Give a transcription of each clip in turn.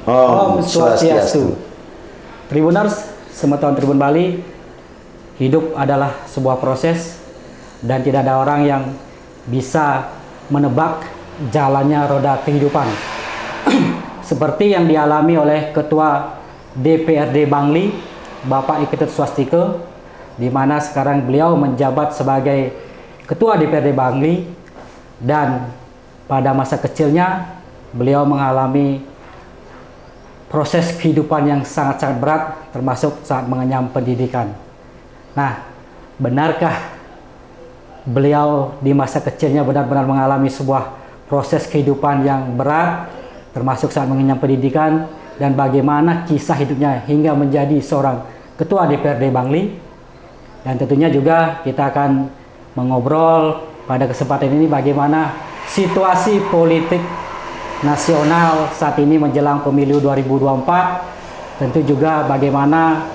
Om Swastiastu. Tribuners, semeton Tribun Bali, hidup adalah sebuah proses dan tidak ada orang yang bisa menebak jalannya roda kehidupan. Seperti yang dialami oleh Ketua DPRD Bangli, Bapak Iketut Swastike, di mana sekarang beliau menjabat sebagai Ketua DPRD Bangli, dan pada masa kecilnya beliau mengalami proses kehidupan yang sangat-sangat berat, termasuk saat mengenyam pendidikan. Nah, benarkah beliau di masa kecilnya benar-benar mengalami sebuah proses kehidupan yang berat, termasuk saat mengenyam pendidikan, dan bagaimana kisah hidupnya hingga menjadi seorang Ketua DPRD Bangli? Dan tentunya juga kita akan mengobrol pada kesempatan ini bagaimana situasi politik nasional saat ini menjelang pemilu 2024, tentu juga bagaimana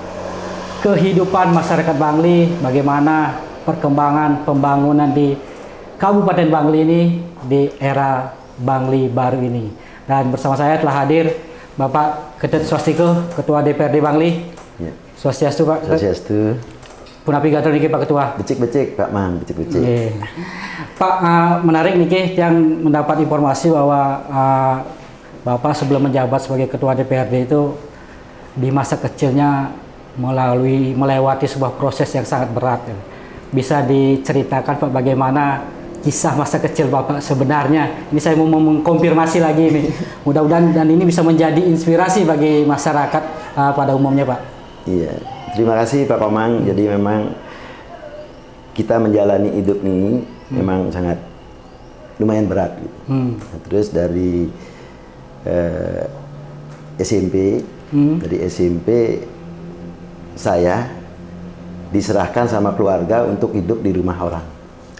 kehidupan masyarakat Bangli, bagaimana perkembangan pembangunan di Kabupaten Bangli ini di era Bangli baru ini. Dan bersama saya telah hadir Bapak Iketut Swastike, Ketua DPRD Bangli. Ya. Swastiastu, Pak. Swastiastu. Punapi gatur niki Pak Ketua. Becik-becik Pak Mang, becik-becik. Yeah. Pak, menarik niki yang mendapat informasi bahwa Bapak sebelum menjabat sebagai Ketua DPRD itu di masa kecilnya melewati sebuah proses yang sangat berat. Bisa diceritakan Pak bagaimana kisah masa kecil Bapak sebenarnya? Ini saya mau mengkonfirmasi lagi ini. Mudah-mudahan dan ini bisa menjadi inspirasi bagi masyarakat pada umumnya, Pak. Iya. Terima kasih Pak Komang. Jadi memang kita menjalani hidup ini memang sangat lumayan berat. Gitu. Nah, terus dari SMP, dari SMP saya diserahkan sama keluarga untuk hidup di rumah orang.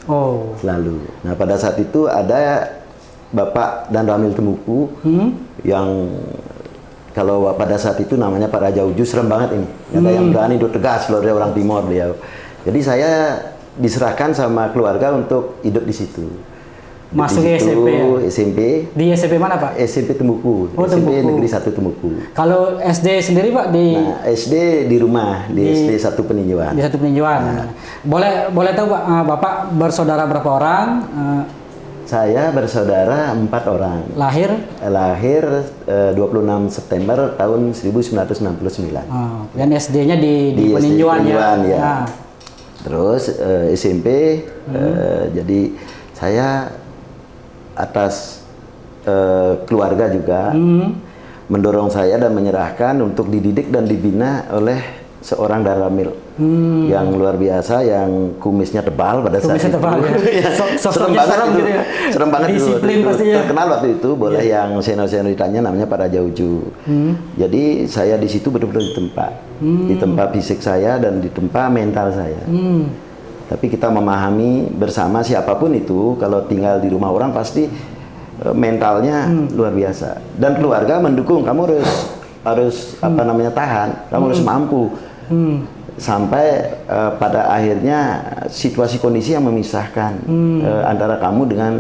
Oh. Selalu. Nah pada saat itu ada Bapak dan Ramil Temuku yang kalau pada saat itu namanya Pak Raja Uju, serem banget ini. Nggak ada yang berani duduk tegas loh, dari orang Timur dia. Jadi saya diserahkan sama keluarga untuk hidup di situ. Masuk ke SMP ya? SMP. Di SMP mana Pak? SMP Temuku. Oh, SMP Temuku. Negeri 1 Temuku. Kalau SD sendiri Pak di? Nah, SD di rumah, di SD 1 Peninjauan. Di 1 Peninjauan. Nah. Boleh tahu Pak, Bapak bersaudara berapa orang? Saya bersaudara 4 orang. Lahir 26 September tahun 1969. Dan SD-nya di Peninjauan ya. Ya. Nah. Terus SMP, jadi saya atas keluarga juga mendorong saya dan menyerahkan untuk dididik dan dibina oleh seorang Daramil yang luar biasa, yang kumisnya tebal pada saat itu. Tebal, ya. Serem banget itu. Gitu ya. Serem banget Disiplin itu. Pastinya. Terkenal waktu itu, boleh yang senior-senior ditanya namanya Pak Raja Uju. Jadi saya di situ betul-betul ditempa fisik saya dan ditempa mental saya. Tapi kita memahami bersama siapapun itu kalau tinggal di rumah orang pasti mentalnya luar biasa. Dan keluarga mendukung, kamu harus apa namanya tahan, kamu harus mampu. Sampai pada akhirnya situasi kondisi yang memisahkan antara kamu dengan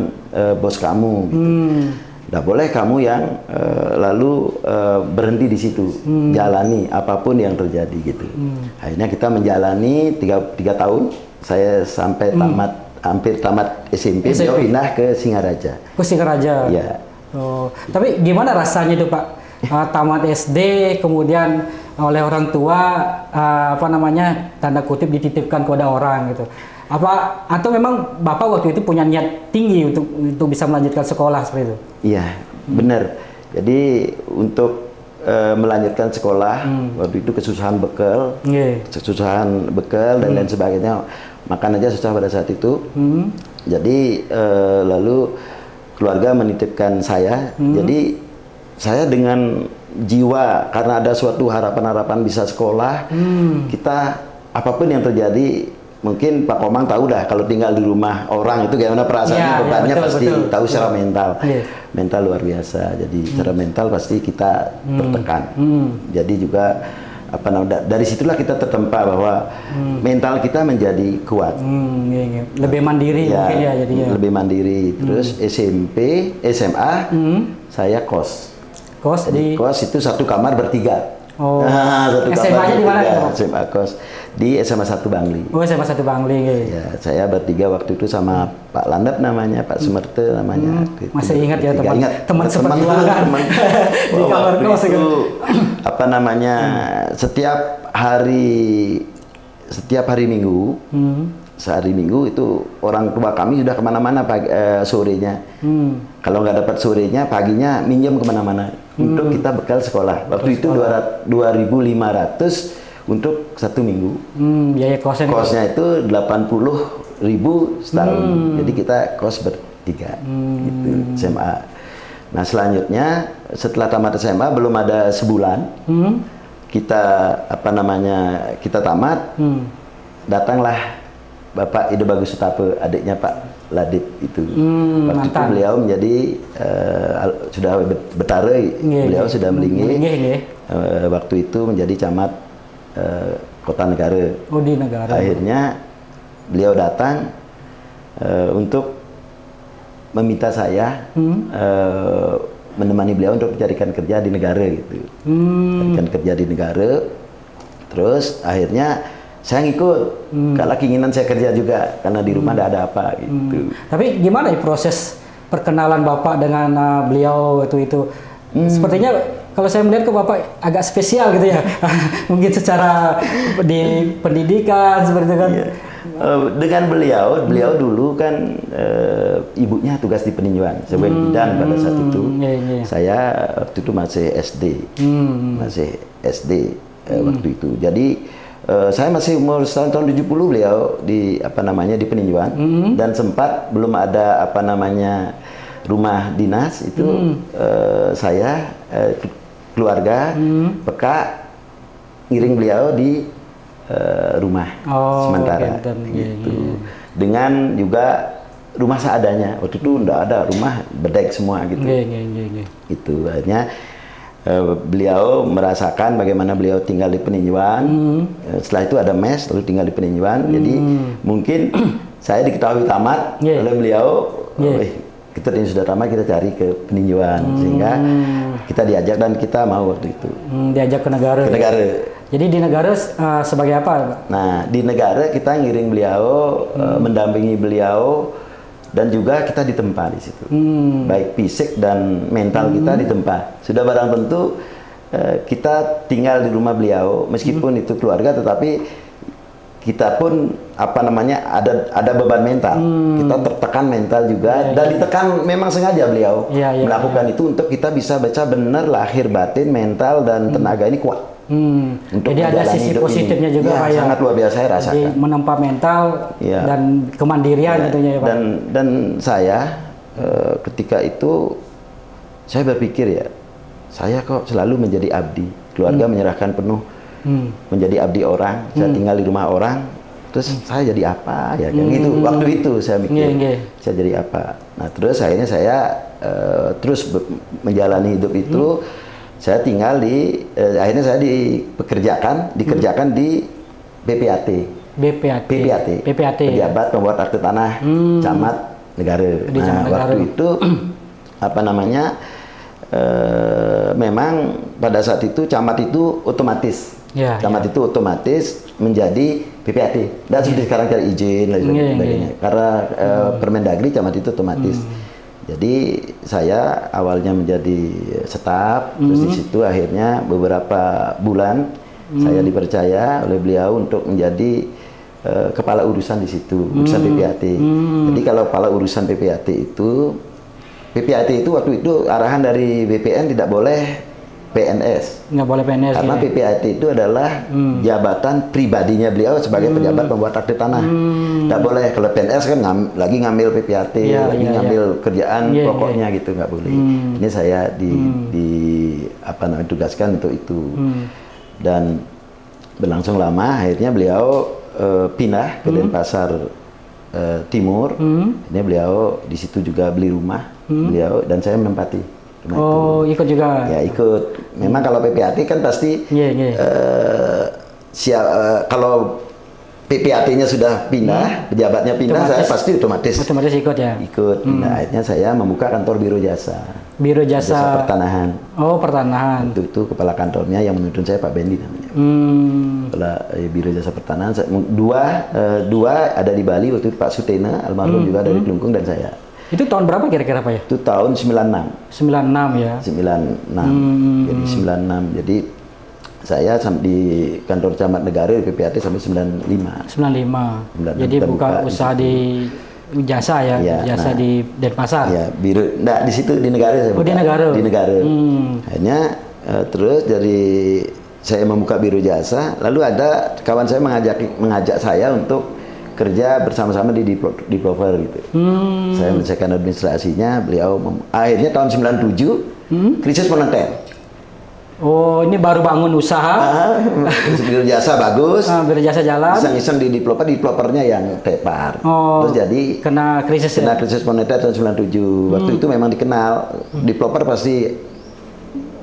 bos kamu. Gitu. Nggak boleh kamu yang lalu berhenti di situ, jalani apapun yang terjadi gitu. Akhirnya kita menjalani 3 tahun, saya sampai hampir tamat SMP, beliau pindah ke Singaraja. Ke Singaraja. Ya. Oh, tapi gimana rasanya itu Pak? Tamat SD, kemudian oleh orang tua tanda kutip dititipkan kepada orang gitu. Atau memang Bapak waktu itu punya niat tinggi untuk bisa melanjutkan sekolah seperti itu? Iya, benar. Jadi untuk melanjutkan sekolah waktu itu kesusahan bekal, dan lain sebagainya, makan aja susah pada saat itu. Jadi lalu keluarga menitipkan saya. Jadi saya dengan jiwa karena ada suatu harapan-harapan bisa sekolah, kita apapun yang terjadi, mungkin Pak Komang tahu dah kalau tinggal di rumah orang itu gimana perasaannya, bebannya pasti tahu secara mental. Mental luar biasa. Jadi secara mental pasti kita tertekan. Jadi juga dari situlah kita tertempa bahwa mental kita menjadi kuat. Lebih mandiri mungkin ya jadinya. Lebih mandiri. Terus SMP, SMA saya kos. kos Jadi di kos itu satu kamar bertiga. Oh. Satu SMA-nya di mana? bertiga. SMA kos di SMA 1 Bangli. Oh, SMA 1 Bangli. Ya, saya bertiga waktu itu sama Pak Landap namanya, Pak Sumerte namanya. Gitu. Masih ingat ya Bertiga. teman Ingat. teman seperjuangan di Oh, kamar waktu kos itu, kan. apa namanya, setiap hari Minggu, sehari Minggu itu orang tua kami sudah kemana-mana sorenya. Kalau nggak dapat sorenya, paginya minjem kemana-mana untuk kita bekal sekolah. Waktu itu 2.500 untuk 1 minggu. Biaya kosnya. Kosnya itu 80.000 setahun. Jadi kita kos bertiga, gitu SMA. Nah selanjutnya setelah tamat SMA belum ada sebulan, kita kita tamat, datanglah Bapak Ide Bagus Sutape, adiknya Pak Ladip itu. Waktu itu beliau menjadi sudah betara, beliau sudah melingih. Waktu itu menjadi camat Kota Negara. Oh, di Negara. Akhirnya beliau datang untuk meminta saya menemani beliau untuk mencarikan kerja di negara gitu. Carikan kerja di negara. Terus akhirnya saya ngikut, kalau keinginan saya kerja juga karena di rumah tidak ada apa gitu. Tapi gimana ya proses perkenalan Bapak dengan beliau itu? Sepertinya kalau saya melihat ke Bapak agak spesial gitu ya. Mungkin secara di pendidikan seperti itu kan. Iya. Dengan beliau dulu kan ibunya tugas di peninjauan sebagai bidan pada saat itu. Saya waktu itu masih SD, waktu itu. Jadi saya masih umur tahun 70, beliau di di peninjauan dan sempat belum ada rumah dinas itu. Saya keluarga peka ngiring beliau di rumah sementara gitu. Dengan juga rumah seadanya. Waktu itu enggak ada rumah, bedek semua gitu. Itu akhirnya beliau merasakan bagaimana beliau tinggal di peninjauan. Setelah itu ada mes, lalu tinggal di peninjauan. Jadi mungkin saya diketahui tamat oleh beliau. Kita ini sudah tamat, kita cari ke peninjauan, sehingga kita diajak dan kita mau waktu itu. Diajak ke negara. Ke negara. Jadi di negara sebagai apa, Pak? Nah, di negara kita ngiring beliau, mendampingi beliau, dan juga kita ditempa di situ. Baik fisik dan mental kita ditempa. Sudah barang tentu kita tinggal di rumah beliau, meskipun itu keluarga, tetapi kita pun ada beban mental. Kita tertekan mental juga, dan ditekan memang sengaja beliau melakukan itu untuk kita bisa baca benar lahir batin, mental dan tenaga ini kuat. Untuk jadi ada sisi positifnya ini. juga, Ya, sangat luar biasa saya rasakan. Jadi menempa mental dan kemandirian gitu ya, Pak. Dan saya ketika itu saya berpikir ya, saya kok selalu menjadi abdi. Keluarga menyerahkan penuh menjadi abdi orang. Saya tinggal di rumah orang. Terus saya jadi apa ya? Kan gitu. Waktu itu saya mikir, saya jadi apa? Nah terus akhirnya saya terus menjalani hidup itu. Saya tinggal akhirnya saya dikerjakan di BPAT. Pejabat Pembuat Akte Tanah, Camat Negara. Waktu itu memang pada saat itu camat itu otomatis. Camat itu otomatis menjadi PPAT. Dan seperti sekarang cari izin dan sebagainya. Karena Permendagri camat itu otomatis. Jadi saya awalnya menjadi staf, terus di situ akhirnya beberapa bulan saya dipercaya oleh beliau untuk menjadi kepala urusan di situ, urusan PPAT. Jadi kalau kepala urusan PPAT itu waktu itu arahan dari BPN tidak boleh PNS. Nggak boleh PNS. Karena PPAT itu adalah jabatan pribadinya beliau sebagai pejabat pembuat akte tanah. Nggak boleh, kalau PNS kan lagi ngambil PPAT, ngambil kerjaan pokoknya gitu, nggak boleh. Ini saya ditugaskan untuk itu. Dan berlangsung lama, akhirnya beliau pindah ke Denpasar Timur. Ini beliau di situ juga beli rumah, beliau dan saya menempati. Ikut juga? Ya ikut. Memang kalau PPAT kan pasti kalau PPAT-nya sudah pindah, pejabatnya pindah, saya pasti otomatis ikut ya. Ikut. Nah, akhirnya saya membuka kantor biro jasa. Biro Jasa Pertanahan. Oh, Pertanahan. Itu kepala kantornya yang menuntun saya Pak Bendi namanya. Kepala Biro Jasa Pertanahan. Dua ada di Bali waktu itu Pak Sutena almarhum juga dari Kelungkung dan saya. Itu tahun berapa kira-kira Pak ya? Itu tahun 96. 96 ya. 96. Jadi 96. Jadi saya di kantor Camat Negara di PPAT sampai 95. 95. Jadi kita buka usaha di jasa ya, ya jasa di Denpasar. Ya, biro. Nah, di situ di negara saya. Oh, di negara. Di negara. Akhirnya terus dari saya membuka biro jasa, lalu ada kawan saya mengajak saya untuk kerja bersama-sama di Developer gitu. Saya menyelesaikan administrasinya, beliau akhirnya tahun 97 krisis moneter. Oh, ini baru bangun usaha. Biro jasa bagus. Biro jasa jalan. Iseng-iseng di developernya yang tepar. Oh, terus jadi kena krisis moneter tahun 97. Waktu itu memang dikenal developer pasti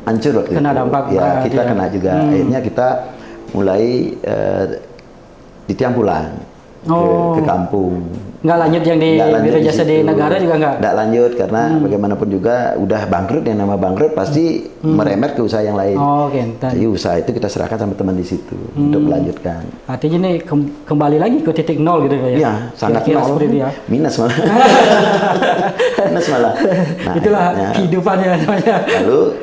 hancur waktu kena itu. dampak Ya, kita kena juga. Akhirnya kita mulai ditiang pulang ke kampung. Nggak lanjut yang di biro jasa di negara juga nggak lanjut karena bagaimanapun juga udah bangkrut, yang nama bangkrut pasti merembet ke usaha yang lain. Oh, okay. Jadi usaha itu kita serahkan sama teman di situ untuk melanjutkan. Artinya ini kembali lagi ke titik nol gitu ya? Iya, sangat nol. Ya. Minus malah. Minus malah. Nah, itulah kehidupannya namanya. Lalu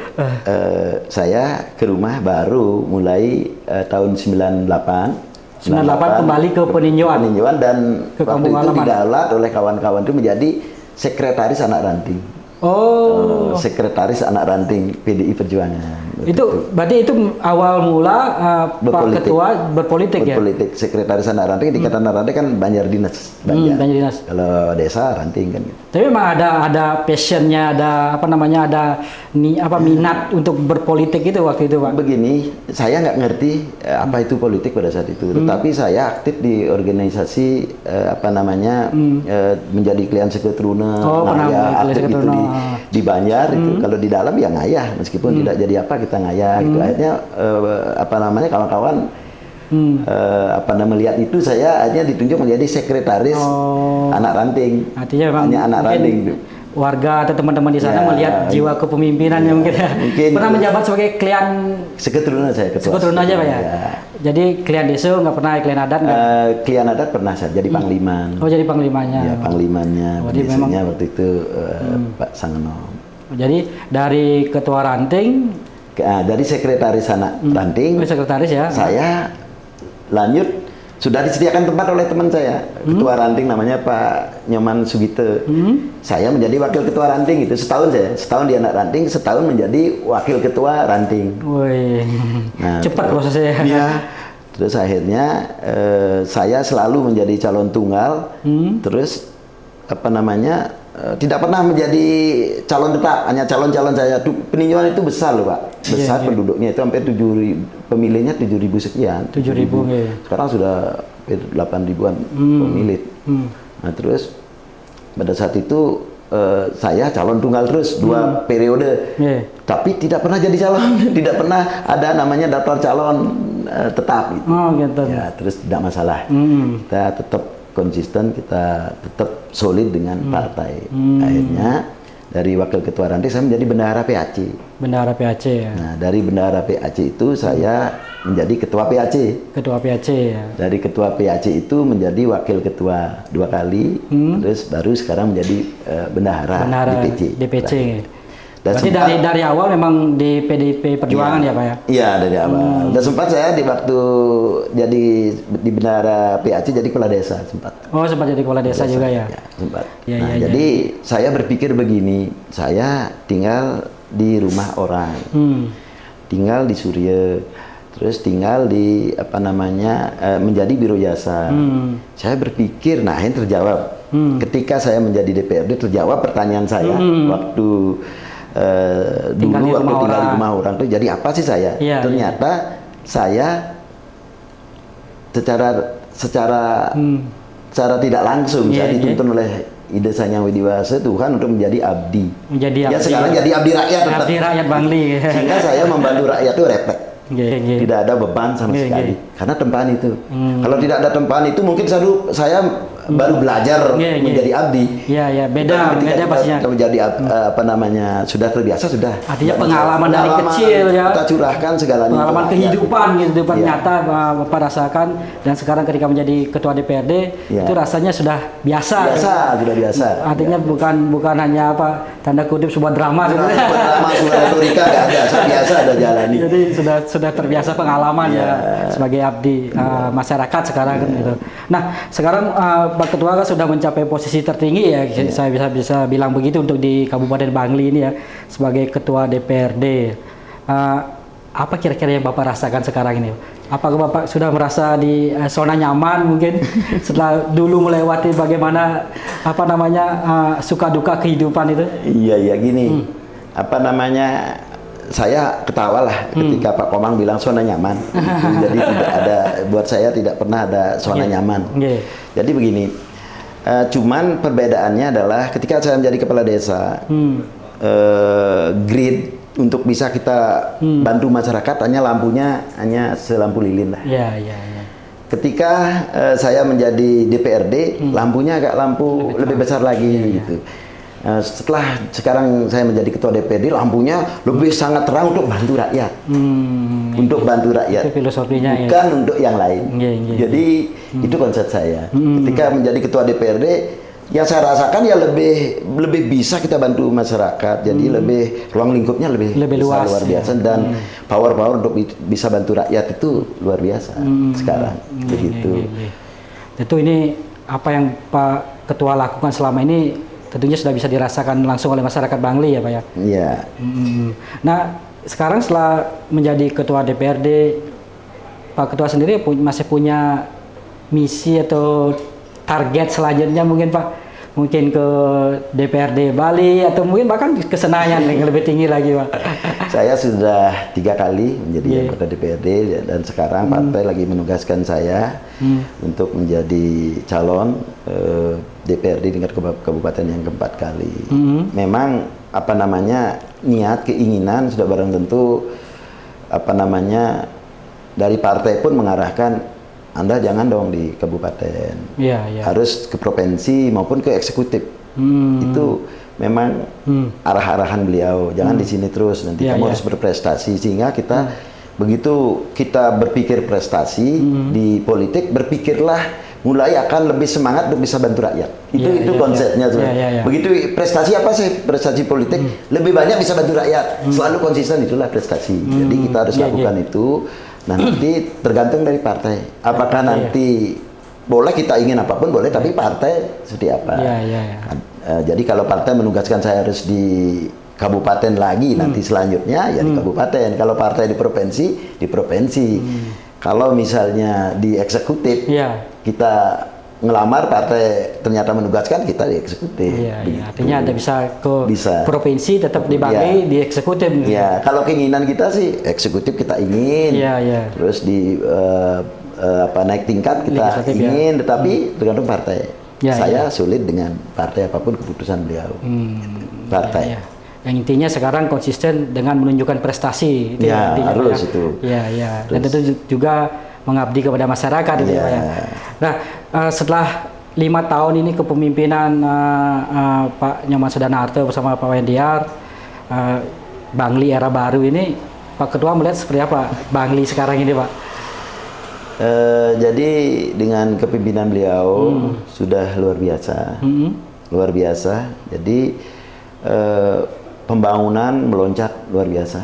saya ke rumah baru mulai tahun 98 kembali ke peninjauan dan ke waktu itu didaulat oleh kawan-kawan itu menjadi sekretaris anak ranting. Oh, sekretaris anak ranting PDI Perjuangan. Itu berarti itu awal mula Pak Ketua berpolitik ya? Berpolitik, sekretaris anak ranting di kata anak ranting kan Banjar Dinas. Banjar Dinas. Kalau desa ranting kan gitu. Tapi memang ada passionnya, ada minat untuk berpolitik itu waktu itu Pak? Begini, saya nggak ngerti apa itu politik pada saat itu. Tetapi saya aktif di organisasi menjadi klien sekretruna, aktif itu di Banjar itu. Kalau di dalam ya ngayah, meskipun tidak jadi apa kita ngayah gitu. Akhirnya kawan-kawan melihat itu, saya akhirnya ditunjuk menjadi sekretaris anak ranting. Artinya memang hanya anak ranting itu. Warga atau teman-teman di sana melihat jiwa kepemimpinannya mungkin ya. Pernah menjabat sebagai klien sekretruna saya, ketua. Sekretruna aja Pak ya? Jadi klien desa nggak pernah, klien adat nggak? Klien adat pernah saya jadi pangliman. Oh, jadi panglimanya. Ya, panglimannya. Biasanya waktu itu Pak Sangono. Jadi dari ketua ranting, dari sekretaris anak ranting, sekretaris ya. Saya lanjut, sudah disediakan tempat oleh teman saya, ketua ranting namanya Pak Nyoman Sugite. Saya menjadi wakil ketua ranting itu setahun di anak ranting, setahun menjadi wakil ketua ranting. Woi, nah, cepat prosesnya. Ya. Terus akhirnya saya selalu menjadi calon tunggal, terus tidak pernah menjadi calon tetap, hanya calon-calon saya. Peninjauan itu besar loh Pak, besar penduduknya itu hampir 7.000, pemilihnya 7.000 sekian. 7.000 ya. Sekarang sudah 8.000-an pemilih. Nah terus pada saat itu saya calon tunggal terus 2 periode, tapi tidak pernah jadi calon, tidak pernah ada namanya daftar calon tetap gitu. Oh gitu. Ya terus tidak masalah, kita tetap konsisten, kita tetap solid dengan partai. Akhirnya dari wakil ketua ranting saya menjadi bendahara PAC. Bendahara PAC ya. Nah, dari bendahara PAC itu saya menjadi ketua PAC. Ketua PAC ya. Dari ketua PAC itu menjadi wakil ketua 2 kali, terus baru sekarang menjadi bendahara DPC. Berarti dari awal memang di PDIP Perjuangan ya Pak ya? Iya, dari awal. Dan sempat saya di waktu jadi di bendahara PAC jadi kepala desa sempat. Oh, sempat jadi kepala desa juga ya? Ya, sempat. Jadi saya berpikir begini, saya tinggal di rumah orang, tinggal di Surya, terus tinggal di menjadi biro jasa. Saya berpikir, nah ini terjawab. Ketika saya menjadi DPRD terjawab pertanyaan saya waktu dulu waktu tinggal di rumah orang itu jadi apa sih saya? Ternyata saya secara tidak langsung saya dituntun oleh ide Sanyang Widiwasa Tuhan untuk menjadi abdi. Sekarang jadi abdi rakyat. Abdi rakyat Bangli. Sehingga saya membantu rakyat itu repot. Tidak ada beban sama sekali karena tempahan itu. Kalau tidak ada tempahan itu mungkin saya baru belajar menjadi abdi. Iya, beda pastinya. Kita menjadi apa namanya, sudah terbiasa sudah. Artinya pengalaman dari kecil ya. Kita curahkan segalanya. Pengalaman kehidupan kehidupan nyata Bapak rasakan, dan sekarang ketika menjadi ketua DPRD itu rasanya sudah biasa. Sudah biasa. Artinya bukan hanya tanda kutip sebuah drama sebenarnya. Drama sebuah retorika nggak ada, biasa ada jalani. Jadi sudah terbiasa pengalaman sebagai abdi masyarakat sekarang kan gitu. Nah, sekarang Pak Ketua kan sudah mencapai posisi tertinggi ya, saya bisa bilang begitu untuk di Kabupaten Bangli ini ya, sebagai ketua DPRD. Apa kira-kira yang Bapak rasakan sekarang ini? Apakah Bapak sudah merasa di zona nyaman mungkin setelah dulu melewati bagaimana suka duka kehidupan itu? Iya gini. Saya ketawa lah ketika Pak Komang bilang zona nyaman. Jadi tidak ada, buat saya tidak pernah ada zona nyaman. Jadi begini, cuman perbedaannya adalah ketika saya menjadi kepala desa, grid untuk bisa kita bantu masyarakat hanya selampu lilin lah. Ketika saya menjadi DPRD, lampunya agak lebih besar lagi gitu. Setelah sekarang saya menjadi ketua DPRD, lampunya lebih sangat terang untuk bantu rakyat, untuk bantu rakyat, itu filosofinya, bukan untuk yang lain. Jadi itu konsep saya. Ketika menjadi ketua DPRD, yang saya rasakan ya lebih bisa kita bantu masyarakat. Jadi lebih ruang lingkupnya lebih luas, luar biasa, dan power untuk bisa bantu rakyat itu luar biasa sekarang. Begitu. Itu ini apa yang Pak Ketua lakukan selama ini tentunya sudah bisa dirasakan langsung oleh masyarakat Bangli ya Pak ya? Iya. Nah, sekarang setelah menjadi ketua DPRD, Pak Ketua sendiri masih punya misi atau target selanjutnya mungkin Pak? Mungkin ke DPRD Bali atau mungkin bahkan ke Senayan yang lebih tinggi lagi Pak? Saya sudah 3 kali menjadi anggota DPRD, dan sekarang partai lagi menugaskan saya untuk menjadi calon DPRD tingkat kabupaten yang keempat kali. Memang niat, keinginan sudah barang tentu dari partai pun mengarahkan, Anda jangan dong di kabupaten, harus ke provinsi maupun ke eksekutif. Itu memang arah-arahan beliau, jangan di sini terus, nanti kamu harus berprestasi. Sehingga kita begitu kita berpikir prestasi di politik, berpikirlah mulai akan lebih semangat untuk bisa bantu rakyat. Itu konsepnya tuh. Begitu prestasi apa sih? Prestasi politik lebih banyak bisa bantu rakyat. Selalu konsisten, itulah prestasi. Jadi kita harus lakukan itu. Nah, nanti tergantung dari partai. Apakah nanti boleh kita ingin apapun boleh, tapi partai seperti apa? Jadi kalau partai menugaskan saya harus di kabupaten lagi, nanti selanjutnya ya di kabupaten. Kalau partai di provinsi. Kalau misalnya di eksekutif, kita ngelamar, partai ternyata menugaskan, kita di eksekutif. Artinya Anda bisa ke provinsi, tetap di Bangli, di eksekutif. Kalau keinginan kita sih eksekutif kita ingin, terus di naik tingkat kita ingin, tetapi tergantung partai. Saya sulit dengan partai apapun keputusan beliau. Partai. Yang intinya sekarang konsisten dengan menunjukkan prestasi. Itu intinya, harus itu. Dan tentu juga mengabdi kepada masyarakat itu ya. Nah, setelah 5 tahun ini kepemimpinan Pak Nyoman Sudarnarto bersama Pak Wendiar, Bangli era baru ini, Pak Ketua melihat seperti apa Bangli sekarang ini Pak? Jadi dengan kepemimpinan beliau sudah luar biasa, luar biasa. Jadi pembangunan meloncat luar biasa.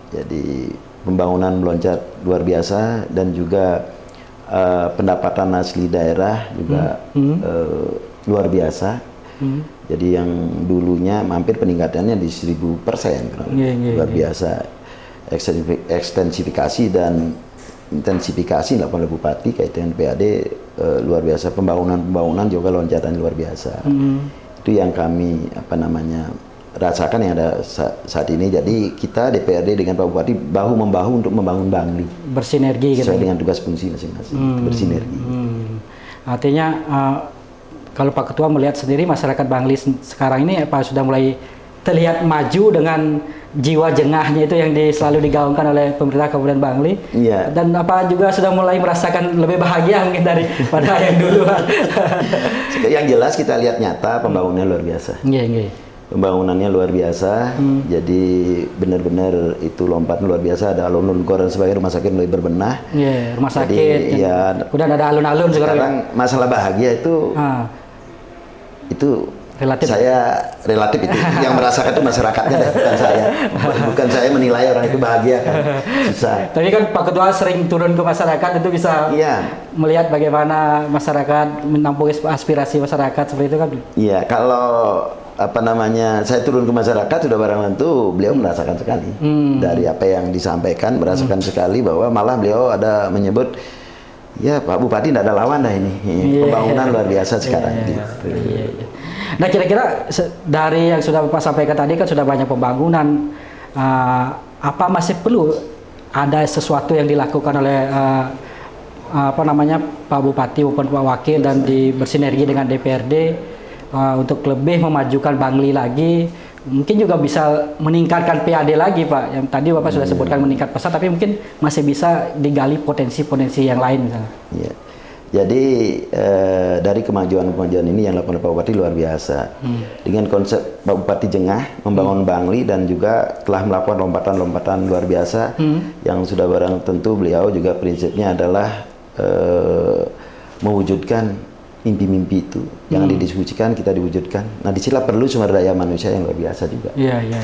Jadi pembangunan meloncat luar biasa, dan juga pendapatan asli daerah juga luar biasa. Jadi yang dulunya mampir peningkatannya di 1000%, luar biasa. Ekstensifikasi dan intensifikasi dilakukan oleh Bupati kaitan PAD luar biasa. Pembangunan juga loncatan luar biasa. Itu yang kami rasakan yang ada saat ini. Jadi kita DPRD dengan Pak Bupati bahu-membahu untuk membangun Bangli. Bersinergi sesuai dengan tugas fungsi masing-masing. Bersinergi. Artinya kalau Pak Ketua melihat sendiri masyarakat Bangli sekarang ini apa sudah mulai terlihat maju dengan jiwa jengahnya itu yang selalu digaungkan oleh pemerintah Kabupaten Bangli. Iya. Dan apa juga sudah mulai merasakan lebih bahagia mungkin daripada yang dulu. Yang jelas kita lihat nyata pembangunannya luar biasa. Iya. Pembangunannya luar biasa. Jadi benar-benar itu lompat luar biasa. Ada alun-alun koran sebagai rumah sakit mulai berbenah. Iya, rumah sakit. Jadi, ya, udah ada alun-alun sekarang. Masalah bahagia itu relatif. Saya relatif itu yang merasakan itu masyarakatnya deh, bukan saya menilai orang itu bahagia kan, susah. Tapi kan Pak Ketua sering turun ke masyarakat, itu bisa melihat bagaimana masyarakat menampung aspirasi masyarakat seperti itu kan. Iya, kalau saya turun ke masyarakat sudah barang tentu beliau merasakan sekali dari apa yang disampaikan, merasakan sekali bahwa malah beliau ada menyebut, ya Pak Bupati tidak ada lawan dah ini, pembangunan luar biasa sekarang. Gitu. Nah, kira-kira dari yang sudah Bapak sampaikan tadi kan sudah banyak pembangunan, apa masih perlu ada sesuatu yang dilakukan oleh Pak Bupati maupun Pak Wakil dan bersinergi dengan DPRD untuk lebih memajukan Bangli lagi, mungkin juga bisa meningkatkan PAD lagi, Pak. Yang tadi Bapak sudah sebutkan meningkat pesat, tapi mungkin masih bisa digali potensi-potensi yang lain misalnya. Yeah. Jadi dari kemajuan-kemajuan ini yang dilakukan Pak Bupati luar biasa. Dengan konsep Pak Bupati Jengah membangun Bangli dan juga telah melakukan lompatan-lompatan luar biasa yang sudah barang tentu beliau juga prinsipnya adalah mewujudkan mimpi-mimpi itu. Jangan didiskusikan, kita diwujudkan. Nah, disinilah perlu sumber daya manusia yang luar biasa juga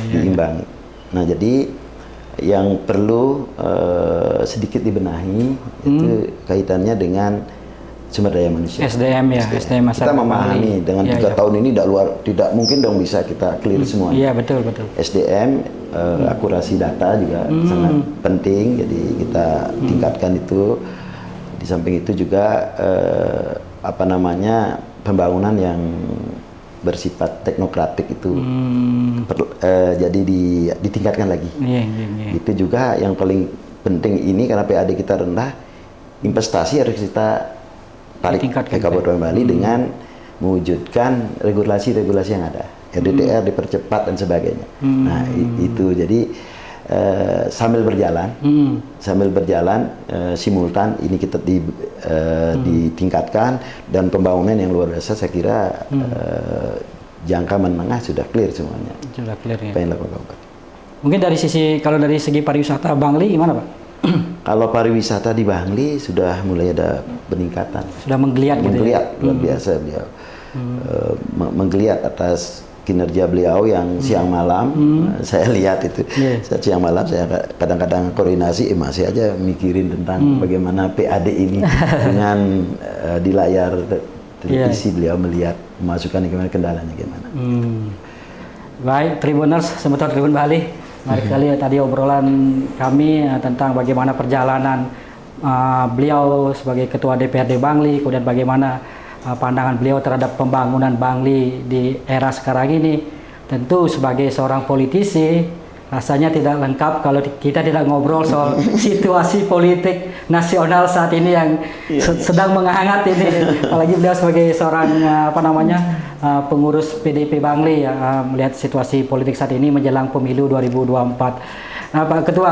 diimbangi. Nah, jadi yang perlu sedikit dibenahi itu kaitannya dengan sumber daya manusia. SDM ya, SDM kita memahami dengan 3 tahun ini tidak mungkin dong bisa kita clear semua. Iya, betul. SDM, akurasi data juga sangat penting, jadi kita tingkatkan itu. Di samping itu juga pembangunan yang bersifat teknokratik itu jadi ditingkatkan lagi. Itu juga yang paling penting ini, karena PAD kita rendah, investasi harus kita tarik ke Kabupaten Bali dengan mewujudkan regulasi-regulasi yang ada, RDTR dipercepat dan sebagainya. Nah, itu jadi sambil berjalan simultan ini kita ditingkatkan, dan pembangunan yang luar biasa saya kira jangka menengah sudah clear semuanya. Sudah clear ya. Pengen lakukan. Mungkin kalau dari segi pariwisata Bangli gimana, Pak? Kalau pariwisata di Bangli sudah mulai ada peningkatan. Sudah menggeliat gitu ya? Luar biasa beliau. Menggeliat atas kinerja beliau yang siang malam. Saya lihat itu. Siang malam saya kadang-kadang koordinasi, masih aja mikirin tentang bagaimana PAD ini dengan di layar televisi beliau melihat masukan gimana, kendalanya gimana. Baik, Tribuners, semeton Tribun Bali. Menarik sekali tadi obrolan kami tentang bagaimana perjalanan beliau sebagai Ketua DPRD Bangli, kemudian bagaimana pandangan beliau terhadap pembangunan Bangli di era sekarang ini. Tentu sebagai seorang politisi, rasanya tidak lengkap kalau kita tidak ngobrol soal situasi politik nasional saat ini yang sedang menghangat ini. Apalagi beliau sebagai seorang pengurus PDIP Bangli ya, melihat situasi politik saat ini menjelang pemilu 2024. Nah, Pak Ketua,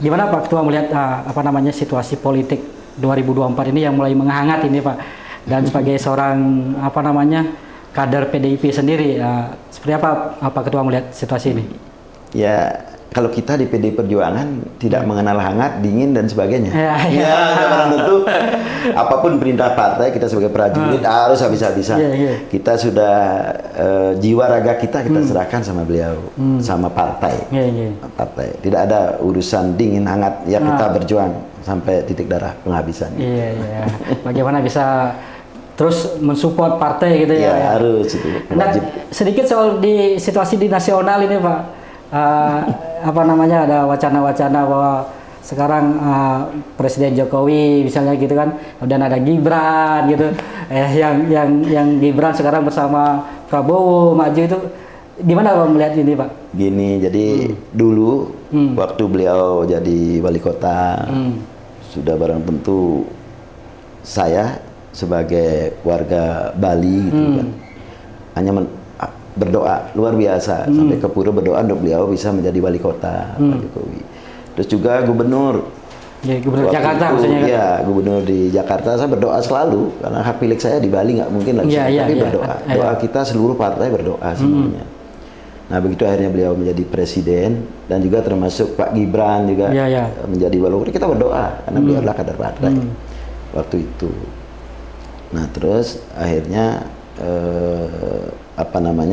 gimana Pak Ketua melihat situasi politik 2024 ini yang mulai menghangat ini, Pak? Dan sebagai seorang kader PDIP sendiri, seperti apa Pak Ketua melihat situasi ini? Ya, kalau kita di PD Perjuangan tidak mengenal hangat, dingin dan sebagainya. Karena tentu apapun perintah partai, kita sebagai prajurit harus habis-habisan. Kita sudah jiwa raga kita serahkan sama beliau, sama partai. Partai. Tidak ada urusan dingin hangat, ya kita berjuang sampai titik darah penghabisan. Bagaimana bisa terus mensupport partai gitu ya? Harus itu. Nah, sedikit soal di situasi di nasional ini, Pak. Ada wacana-wacana bahwa sekarang Presiden Jokowi misalnya gitu kan, dan ada Gibran gitu, yang Gibran sekarang bersama Prabowo maju, itu gimana Pak melihat ini, Pak? Gini, jadi dulu waktu beliau jadi wali kota, sudah barang tentu saya sebagai warga Bali gitu kan, hanya berdoa luar biasa sampai ke pura berdoa untuk beliau bisa menjadi wali kota Pak Jokowi. Terus juga gubernur. Ya, gubernur Waktu Jakarta itu, maksudnya kan? ya gubernur di Jakarta saya berdoa selalu karena hak pilih saya di Bali nggak mungkin lagi, tapi berdoa. Doa kita seluruh partai berdoa semuanya. Nah begitu akhirnya beliau menjadi presiden dan juga termasuk Pak Gibran juga menjadi wali kota, kita berdoa karena beliau adalah kader partai waktu itu. Nah terus akhirnya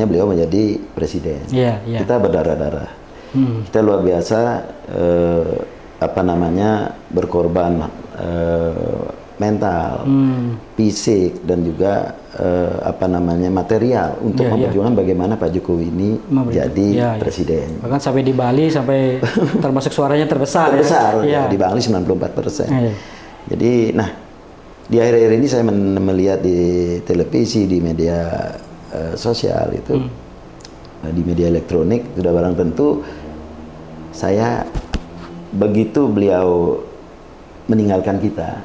beliau menjadi presiden. Kita berdarah-darah. Kita luar biasa berkorban mental, fisik dan juga material untuk memperjuangkan bagaimana Pak Jokowi ini jadi presiden. Bahkan sampai di Bali sampai termasuk suaranya terbesar. Di Bali 94%. Jadi di akhir-akhir ini saya melihat di televisi, di media sosial itu, di media elektronik sudah barang tentu saya begitu beliau meninggalkan kita.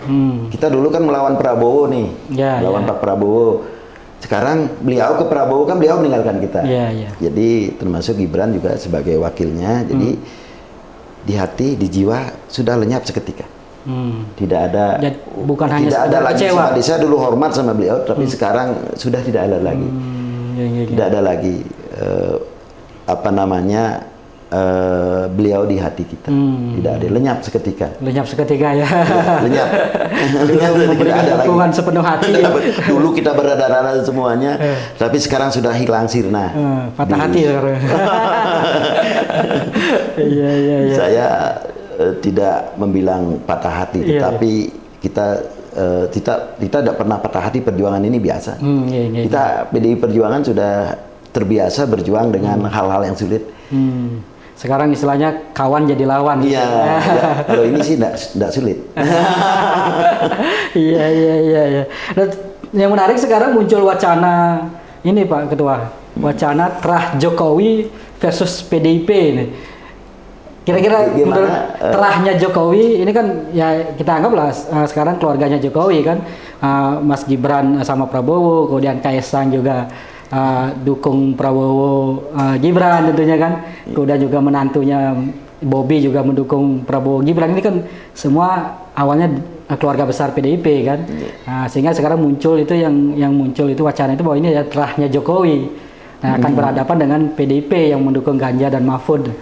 Kita dulu kan melawan Prabowo nih, melawan Pak Prabowo. Sekarang beliau ke Prabowo kan beliau meninggalkan kita. Jadi termasuk Gibran juga sebagai wakilnya. Jadi di hati, di jiwa sudah lenyap seketika. Tidak ada, bukan hanya tidak ada lagi. Kecewa. Saya dulu hormat sama beliau, tapi sekarang sudah tidak ada lagi. Tidak ada lagi beliau di hati kita. Tidak ada, lenyap seketika. Lenyap seketika ya. Lenyap. Memberikan dukungan sepenuh hati. Dulu kita berdarah-darah semuanya, tapi sekarang sudah hilang sirna. Patah hati sekarang. Iya. Saya tidak membilang patah hati, tetapi kita tidak pernah patah hati. Perjuangan ini biasa. Kita PDI Perjuangan sudah terbiasa berjuang dengan hal-hal yang sulit. Sekarang istilahnya kawan jadi lawan. Iya. Kalau ini sih tidak sulit. Iya. Nah, yang menarik sekarang muncul wacana ini Pak Ketua, wacana terah Jokowi versus PDIP ini. Kira-kira menurut terahnya Jokowi ini kan ya kita anggaplah sekarang keluarganya Jokowi kan, Mas Gibran sama Prabowo, kemudian Kaisang juga dukung Prabowo Gibran tentunya kan, kemudian juga menantunya Bobi juga mendukung Prabowo Gibran. Ini kan semua awalnya keluarga besar PDIP kan, sehingga sekarang muncul itu yang muncul itu wacana itu bahwa ini ya terahnya Jokowi, akan berhadapan dengan PDIP yang mendukung Ganjar dan Mahfud.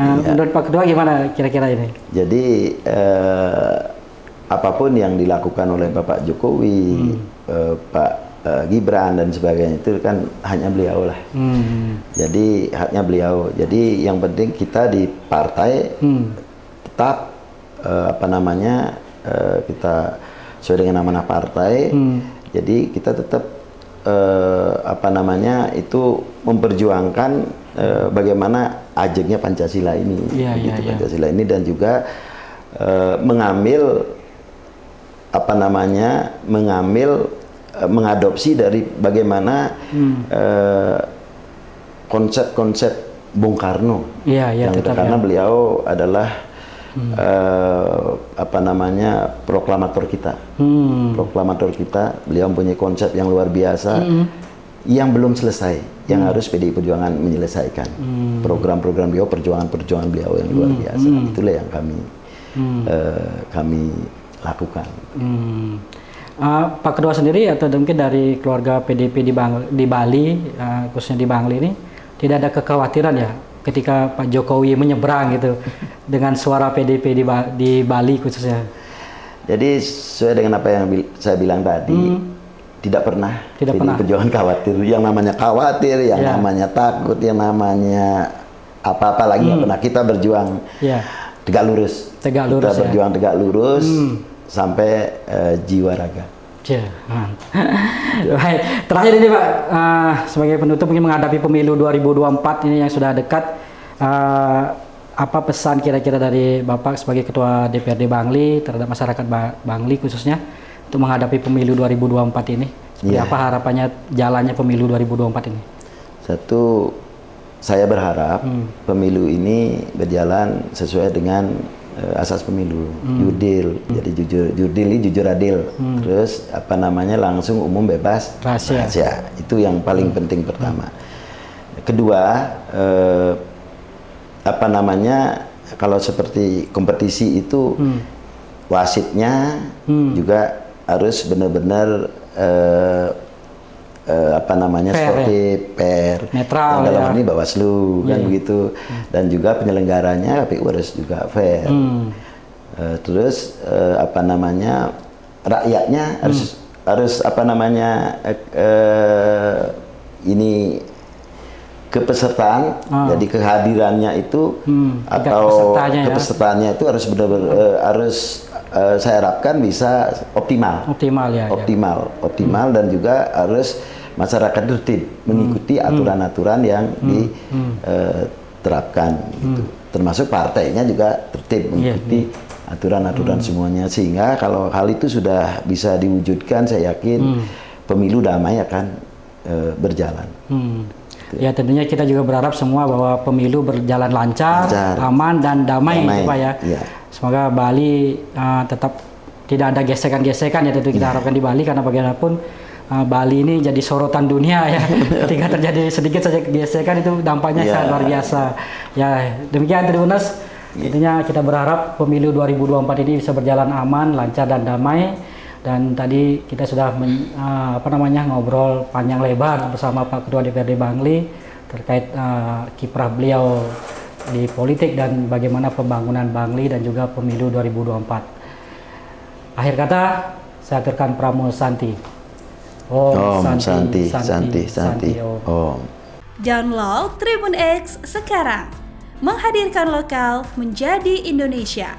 Menurut Pak Ketua gimana kira-kira ini? Jadi apapun yang dilakukan oleh Bapak Jokowi, Pak Gibran dan sebagainya itu kan hanya beliau lah. Jadi haknya beliau. Jadi yang penting kita di partai tetap kita sesuai dengan amanah partai. Jadi kita tetap itu memperjuangkan bagaimana ajengnya Pancasila ini, Pancasila ini dan juga mengadopsi dari bagaimana konsep-konsep Bung Karno, karena beliau adalah proklamator kita, beliau mempunyai konsep yang luar biasa yang belum selesai, yang harus PDI Perjuangan menyelesaikan. Program-program beliau, perjuangan beliau yang luar biasa, itulah yang kami lakukan. Pak Ketua sendiri atau mungkin dari keluarga PDIP di Bali, khususnya di Bangli ini, tidak ada kekhawatiran ya ketika Pak Jokowi menyeberang gitu dengan suara PDIP di Bali khususnya? Jadi sesuai dengan apa yang saya bilang tadi, tidak pernah PDI Perjuangan khawatir. Yang namanya khawatir, yang namanya takut, yang namanya apa-apa lagi nggak pernah. Kita berjuang tegak lurus. Kita berjuang tegak lurus sampai jiwa raga. Baik, terakhir ini Pak, sebagai penutup mungkin menghadapi pemilu 2024 ini yang sudah dekat, apa pesan kira-kira dari Bapak sebagai Ketua DPRD Bangli terhadap masyarakat Bangli khususnya untuk menghadapi pemilu 2024 ini? Seperti apa harapannya jalannya pemilu 2024 ini? Satu, saya berharap pemilu ini berjalan sesuai dengan asas pemilu, jurdil. Jadi jurdil ini jujur adil. Terus langsung umum bebas rahasia. Itu yang paling penting pertama. Kedua, apa namanya, kalau seperti kompetisi itu wasitnya juga harus benar-benar apa namanya, Fair, sportif, fair, netral, yang dalam ya. hal ini Bawaslu kan begitu, dan juga penyelenggaranya KPU harus juga fair. Terus apa namanya, rakyatnya harus apa namanya, ini kepesertaan, jadi kehadirannya itu atau kepesertaannya itu harus benar-benar harus saya harapkan bisa optimal, optimal dan juga harus masyarakat tertib mengikuti aturan-aturan yang diterapkan, gitu. Termasuk partainya juga tertib mengikuti aturan-aturan semuanya, sehingga kalau hal itu sudah bisa diwujudkan, saya yakin pemilu damai akan berjalan. Ya, tentunya kita juga berharap semua bahwa pemilu berjalan lancar, aman dan damai. Pak ya. Semoga Bali tetap tidak ada gesekan-gesekan, ya tentu kita harapkan di Bali, karena bagaimanapun Bali ini jadi sorotan dunia ya. Ketika terjadi sedikit saja gesekan itu dampaknya sangat luar biasa. Ya, demikian Tribuners. Intinya kita berharap pemilu 2024 ini bisa berjalan aman, lancar dan damai. Dan tadi kita sudah ngobrol panjang lebar bersama Pak Ketua DPRD Bangli terkait kiprah beliau di politik dan bagaimana pembangunan Bangli dan juga pemilu 2024. Akhir kata, saya aturkan Pramu Santi. Om Santi. Om. Download Tribun X sekarang. Menghadirkan lokal menjadi Indonesia.